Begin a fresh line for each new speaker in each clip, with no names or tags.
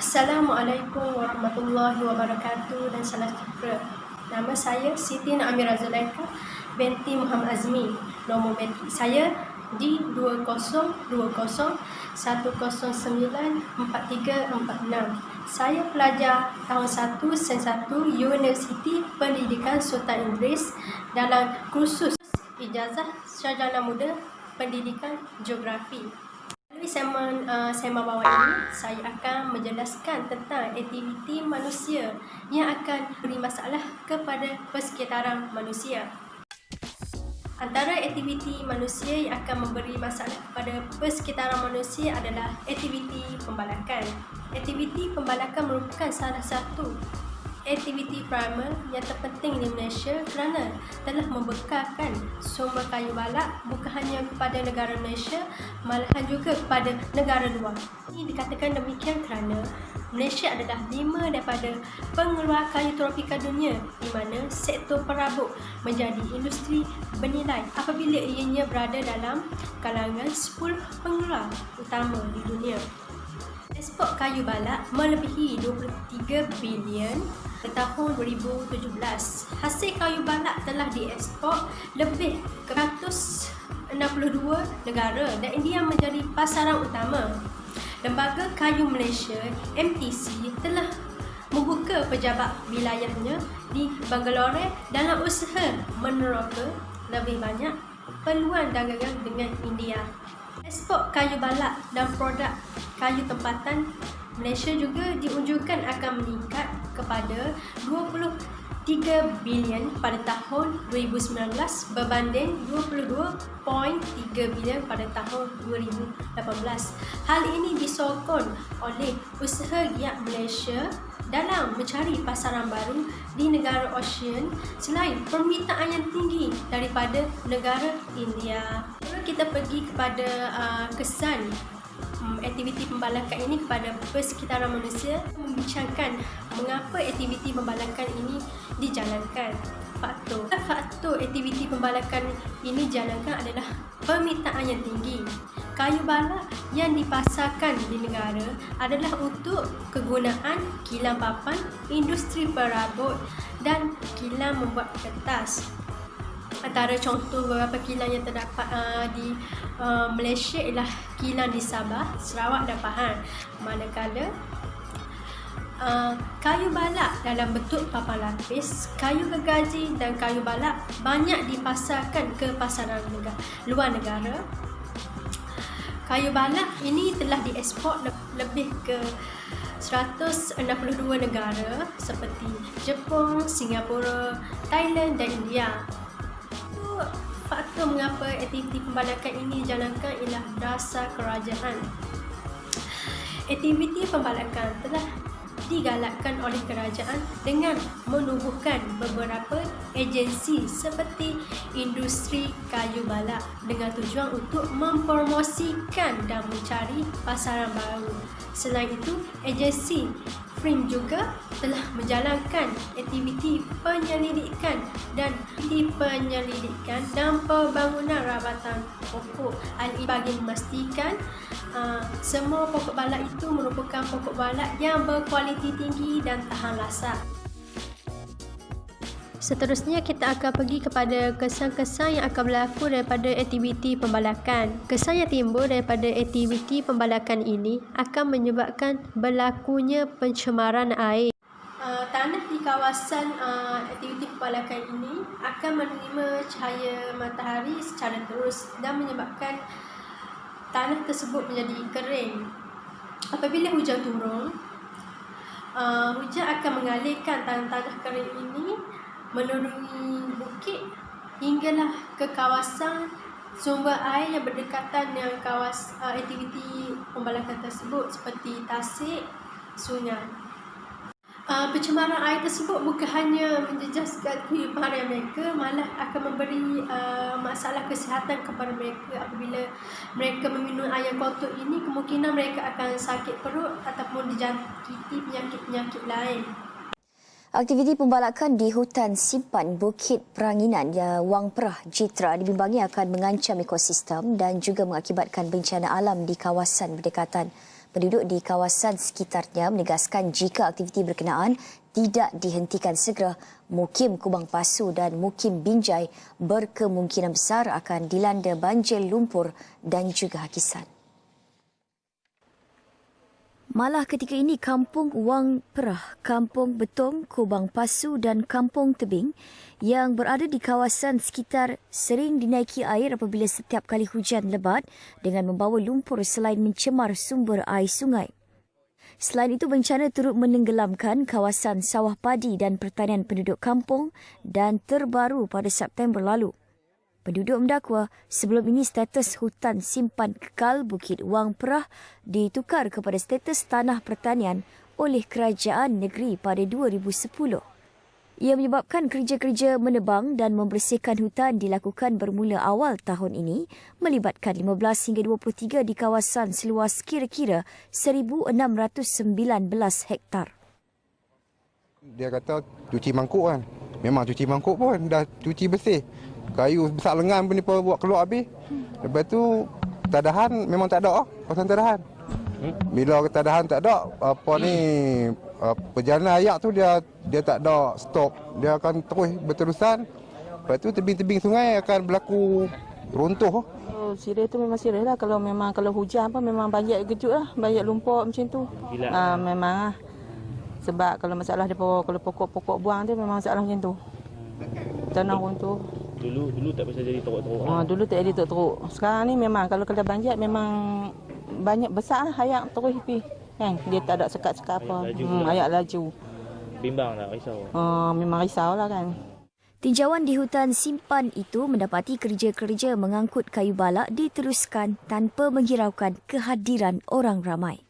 Assalamualaikum warahmatullahi wabarakatuh dan salam sejahtera. Nama saya Siti Amira Zulaikha binti Muhammad Azmi. Nombor metrik saya di 202091094346. Saya pelajar tahun 1 Sen 1 Universiti Pendidikan Sultan Idris dalam kursus Ijazah Sarjana Muda Pendidikan Geografi. Melalui sema bawah ini, saya akan menjelaskan tentang aktiviti manusia yang akan beri masalah kepada persekitaran manusia. Antara aktiviti manusia yang akan memberi masalah kepada persekitaran manusia adalah aktiviti pembalakan. Aktiviti pembalakan merupakan salah satu aktiviti primer yang terpenting di Malaysia kerana telah membekalkan sumber kayu balak bukan hanya kepada negara Malaysia, malahan juga kepada negara luar. Ini dikatakan demikian kerana Malaysia adalah 5 daripada pengeluar kayu tropika dunia, di mana sektor perabot menjadi industri bernilai apabila ianya berada dalam kalangan 10 pengeluar utama di dunia. Ekspor kayu balak melebihi 23 bilion pada tahun 2017. Hasil kayu balak telah diekspor lebih ke 162 negara dan India menjadi pasaran utama. Lembaga Kayu Malaysia MTC telah membuka pejabat wilayahnya di Bangalore dalam usaha meneroka lebih banyak peluang dagangan dengan India. Ekspor kayu balak dan produk kayu tempatan Malaysia juga diunjukkan akan meningkat kepada 23 bilion pada tahun 2019 berbanding 22.3 bilion pada tahun 2018. Hal ini disokong oleh usaha giat Malaysia dalam mencari pasaran baru di negara ASEAN selain permintaan yang tinggi daripada negara India. Kalau kita pergi kepada kesan aktiviti pembalakan ini kepada persekitaran manusia, membincangkan mengapa aktiviti pembalakan ini dijalankan. Faktor aktiviti pembalakan ini dijalankan adalah permintaan yang tinggi. Kayu balak yang dipasarkan di negara adalah untuk kegunaan kilang papan, industri perabot dan kilang membuat kertas. Antara contoh beberapa kilang yang terdapat di Malaysia ialah kilang di Sabah, Sarawak dan Pahang. Manakala kayu balak dalam bentuk papan lapis, kayu gergaji dan kayu balak banyak dipasarkan ke pasaran luar negara. Kayu balak ini telah diekspor lebih ke 162 negara seperti Jepun, Singapura, Thailand dan India. Faktor mengapa aktiviti pembalakan ini dijalankan ialah dasar kerajaan. Aktiviti pembalakan telah digalakkan oleh kerajaan dengan menubuhkan beberapa agensi seperti industri kayu balak dengan tujuan untuk mempromosikan dan mencari pasaran baru. Selain itu, agensi FRIM juga telah menjalankan aktiviti penyelidikan dan pembangunan rawatan pokok. Hal ini bagi memastikan semua pokok balak itu merupakan pokok balak yang berkualiti tinggi dan tahan lasak. Seterusnya kita akan pergi kepada kesan-kesan yang akan berlaku daripada aktiviti pembalakan. Kesan yang timbul daripada aktiviti pembalakan ini akan menyebabkan berlakunya pencemaran air. Tanah di kawasan aktiviti pembalakan ini akan menerima cahaya matahari secara terus dan menyebabkan tanah tersebut menjadi kering. Apabila hujan turun, hujan akan mengalirkan tanah kering ini menuruni bukit hinggalah ke kawasan sumber air yang berdekatan dengan kawasan aktiviti pembalakan tersebut seperti tasik, sungai. Pencemaran air tersebut bukan hanya menjejaskan kehidupan mereka, malah akan memberi masalah kesihatan kepada mereka. Apabila mereka meminum air yang kotor ini, kemungkinan mereka akan sakit perut ataupun dijangkiti penyakit-penyakit lain.
Aktiviti pembalakan di hutan simpan Bukit Peranginan Wang Perah Jitra dibimbangi akan mengancam ekosistem dan juga mengakibatkan bencana alam di kawasan berdekatan. Penduduk di kawasan sekitarnya menegaskan jika aktiviti berkenaan tidak dihentikan segera, Mukim Kubang Pasu dan Mukim Binjai berkemungkinan besar akan dilanda banjir lumpur dan juga hakisan. Malah ketika ini Kampung Wang Perah, Kampung Betong, Kubang Pasu dan Kampung Tebing yang berada di kawasan sekitar sering dinaiki air apabila setiap kali hujan lebat dengan membawa lumpur selain mencemar sumber air sungai. Selain itu, bencana turut menenggelamkan kawasan sawah padi dan pertanian penduduk kampung dan terbaru pada September lalu. Penduduk mendakwa sebelum ini status hutan simpan kekal Bukit Wang Perah ditukar kepada status tanah pertanian oleh kerajaan negeri pada 2010. Ia menyebabkan kerja-kerja menebang dan membersihkan hutan dilakukan bermula awal tahun ini melibatkan 15 hingga 23 di kawasan seluas kira-kira 1,619 hektar.
Dia kata cuci mangkuk kan. Memang cuci mangkuk pun dah cuci bersih. Kayu besar lengan pun dia buat keluar habis. Lepas tu tadahan memang tak ada kawasan tadahan. Bila tadahan tak ada, perjalanan ayak tu dia tak ada stop. Dia akan terus berterusan. Lepas tu tebing-tebing sungai akan berlaku runtuh.
Oh, serius tu memang serius lah. Kalau hujan apa memang banyak kejut lah. Banyak lumpur macam tu. Memang lah. Sebab kalau masalah kalau pokok-pokok buang tu memang masalah macam tu. Tanah runtuh.
Dulu tak pasal jadi teruk-teruk.
Dulu tak jadi teruk. Sekarang ni memang kalau banjir memang banyak besar lah ayak terus pergi. Kan? Dia tak ada sekat-sekat apa. Ayak laju.
Bimbang tak risau?
Memang risau lah kan.
Tinjauan di hutan simpan itu mendapati kerja-kerja mengangkut kayu balak diteruskan tanpa menghiraukan kehadiran orang ramai.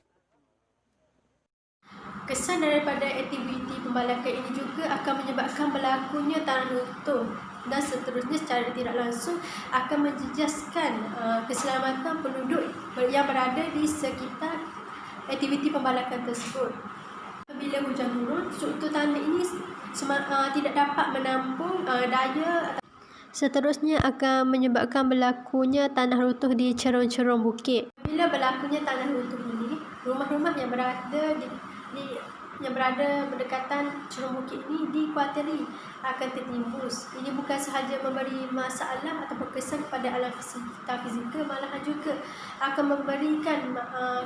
Kesan daripada aktiviti pembalakan ini juga akan menyebabkan berlakunya tanah runtuh dan seterusnya secara tidak langsung akan menjejaskan keselamatan penduduk yang berada di sekitar aktiviti pembalakan tersebut. Apabila hujan turun, struktur tanah ini tidak dapat menampung daya. Seterusnya akan menyebabkan berlakunya tanah runtuh di cerong-cerong bukit. Bila berlakunya tanah runtuh ini, rumah-rumah yang berada berdekatan cerong bukit ini dikuatiri akan tertimbus. Ini bukan sahaja memberi masalah atau kesan kepada alam fizikal, malahan juga akan memberikan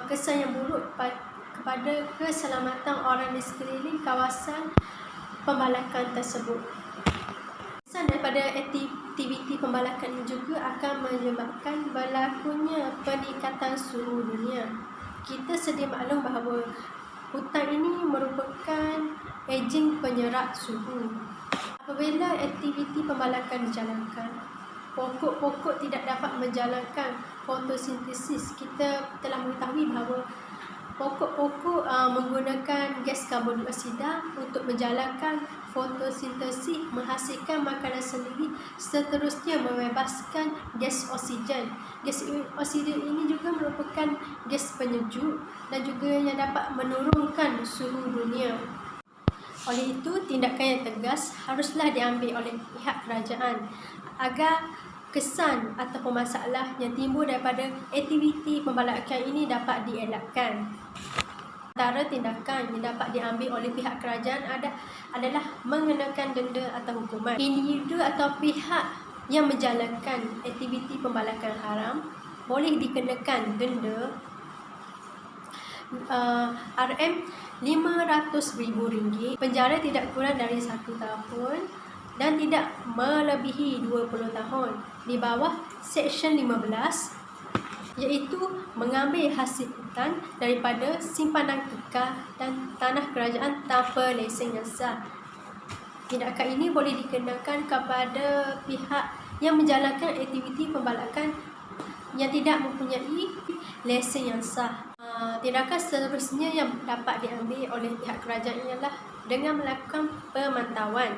kesan yang buruk kepada keselamatan orang di sekeliling kawasan pembalakan tersebut. Kesan daripada aktiviti pembalakan ini juga akan menyebabkan berlakunya peningkatan suhu dunia. Kita sedia maklum bahawa hutan ini merupakan ejen penyerap suhu. Apabila aktiviti pembalakan dijalankan, pokok-pokok tidak dapat menjalankan fotosintesis. Kita telah mengetahui bahawa pokok-pokok menggunakan gas karbon dioksida untuk menjalankan fotosintesis, menghasilkan makanan sendiri, seterusnya membebaskan gas oksigen. Gas oksigen ini juga merupakan gas penyejuk dan juga yang dapat menurunkan suhu dunia. Oleh itu, tindakan yang tegas haruslah diambil oleh pihak kerajaan agar kesan ataupun masalah yang timbul daripada aktiviti pembalakan ini dapat dielakkan. Antara tindakan yang dapat diambil oleh pihak kerajaan adalah mengenakan denda atau hukuman. Individu atau pihak yang menjalankan aktiviti pembalakan haram boleh dikenakan denda RM500,000, penjara tidak kurang dari 1 tahun dan tidak melebihi 20 tahun di bawah Seksyen 15, iaitu mengambil hasil hutan daripada simpanan kekal dan tanah kerajaan tanpa lesen yang sah. Tindakan ini boleh dikenakan kepada pihak yang menjalankan aktiviti pembalakan yang tidak mempunyai lesen yang sah. Tindakan seterusnya yang dapat diambil oleh pihak kerajaan ialah dengan melakukan pemantauan.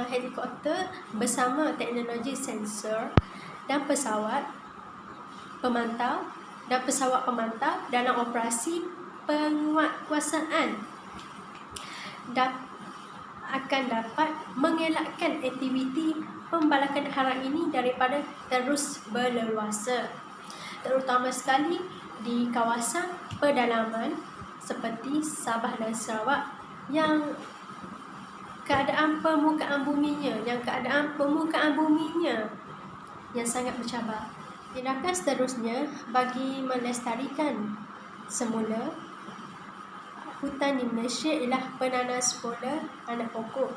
Helikopter bersama teknologi sensor dan pesawat pemantau dalam operasi penguatkuasaan akan dapat mengelakkan aktiviti pembalakan haram ini daripada terus berleluasa. Terutama sekali di kawasan pedalaman seperti Sabah dan Sarawak yang keadaan permukaan buminya yang sangat bercabar. Tindakan seterusnya bagi melestarikan semula hutan di Malaysia ialah penanam semula anak pokok.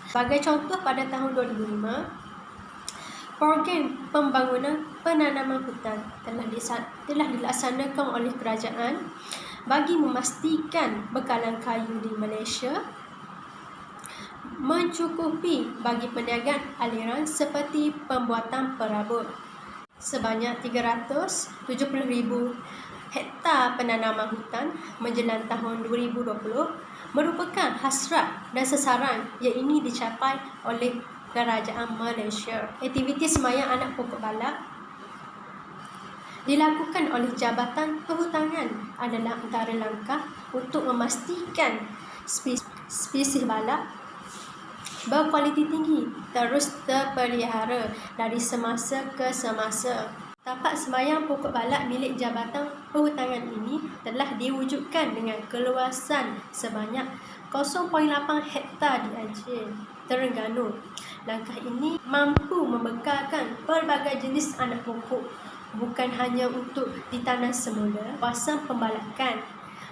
Sebagai contoh, pada tahun 2005, program pembangunan penanaman hutan telah dilaksanakan oleh kerajaan bagi memastikan bekalan kayu di Malaysia mencukupi bagi perniagaan aliran seperti pembuatan perabot. Sebanyak 370,000 hektar penanaman hutan menjelang tahun 2020 merupakan hasrat dan sasaran yang ini dicapai oleh Kerajaan Malaysia. Aktiviti semayang anak pokok balak dilakukan oleh Jabatan Perhutanan adalah antara langkah untuk memastikan spesies balak berkualiti tinggi terus terpelihara dari semasa ke semasa. Tapak semayang pokok balak milik Jabatan Perhutanan ini telah diwujudkan dengan keluasan sebanyak 0.8 hektar di Aceh, Terengganu. Langkah ini mampu membekalkan pelbagai jenis anak pokok bukan hanya untuk ditanam semula kawasan pembalakan,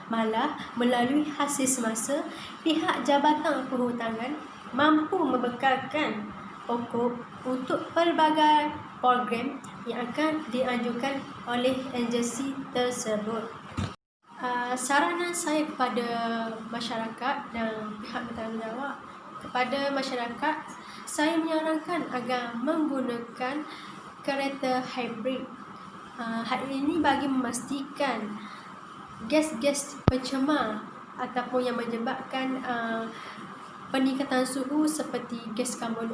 malah melalui hasil semasa pihak Jabatan Perhutanan mampu membekalkan pokok untuk pelbagai program yang akan dianjurkan oleh agensi tersebut. Saranan saya kepada masyarakat dan pihak bertanggungjawab, kepada masyarakat, saya menyarankan agar menggunakan kereta hybrid. Hal ini bagi memastikan gas-gas pencemar ataupun yang menyebabkan peningkatan suhu seperti gas karbon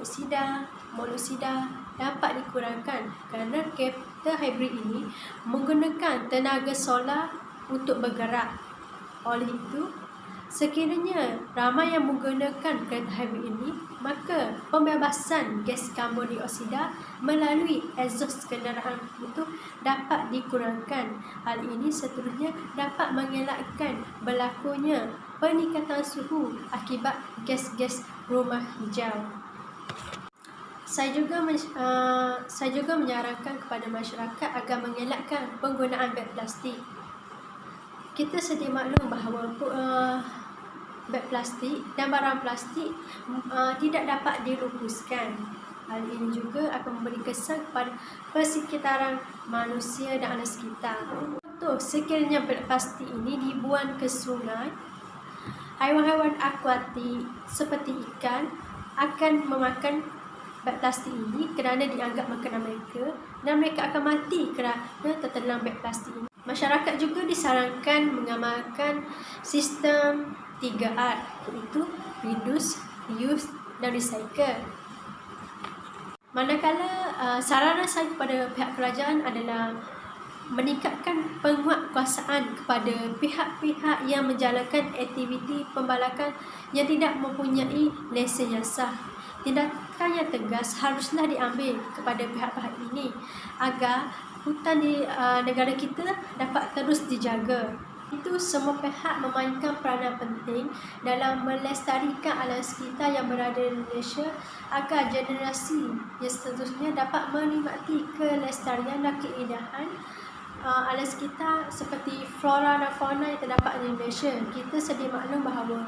monoksida dapat dikurangkan kerana kereta hybrid ini menggunakan tenaga solar untuk bergerak. Oleh itu, sekiranya ramai yang menggunakan kereta hybrid ini, maka pembebasan gas karbon dioksida melalui exhaust kenderaan itu dapat dikurangkan. Hal ini seterusnya dapat mengelakkan berlakunya peningkatan suhu akibat gas-gas rumah hijau. Saya juga menyarankan kepada masyarakat agar mengelakkan penggunaan beg plastik. Kita sedia maklum bahawa beg plastik dan barang plastik tidak dapat dilupuskan. Hal ini juga akan memberi kesan kepada persekitaran manusia dan alam sekitar. Contoh, sekiranya beg plastik ini dibuang ke sungai, haiwan-haiwan akuatik seperti ikan akan memakan beg plastik ini kerana dianggap makanan mereka dan mereka akan mati kerana tertelan beg plastik ini. Masyarakat juga disarankan mengamalkan sistem 3R, iaitu reduce, reuse dan recycle. Manakala saranan saya kepada pihak kerajaan adalah meningkatkan penguatkuasaan kepada pihak-pihak yang menjalankan aktiviti pembalakan yang tidak mempunyai lesen yang sah. Tindakan yang tegas haruslah diambil kepada pihak-pihak ini agar hutan di negara kita dapat terus dijaga. Itu semua pihak memainkan peranan penting dalam melestarikan alam sekitar yang berada di Malaysia agar generasi yang seterusnya dapat menikmati kelestarian dan keindahan alam sekitar seperti flora dan fauna yang terdapat di Malaysia. Kita sedia maklum bahawa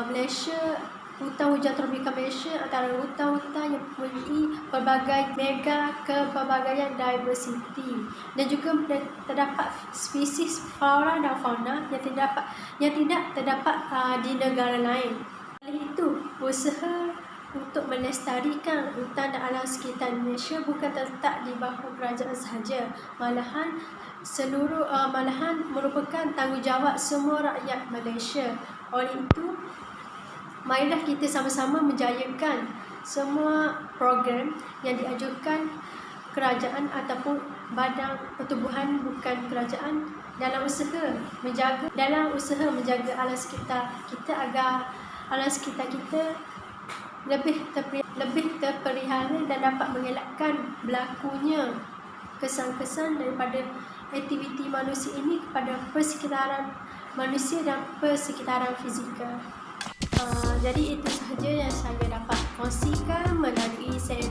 Malaysia, hutan hujan tropika Malaysia antara hutan-hutan yang mempunyai pelbagai mega kepelbagaian diversity dan juga terdapat spesies flora dan fauna yang tidak terdapat di negara lain. Oleh itu, usaha untuk melestarikan hutan dan alam sekitar Malaysia bukan terletak di bahu kerajaan sahaja, malahan merupakan tanggungjawab semua rakyat Malaysia. Oleh itu, marilah kita sama-sama menjayakan semua program yang diajukan kerajaan ataupun badan pertubuhan bukan kerajaan dalam usaha menjaga alam sekitar kita agar alam sekitar kita lebih terpelihara dan dapat mengelakkan berlakunya kesan-kesan daripada aktiviti manusia ini kepada persekitaran manusia dan persekitaran fizikal. Jadi itu sahaja yang saya dapat kongsikan melalui segmen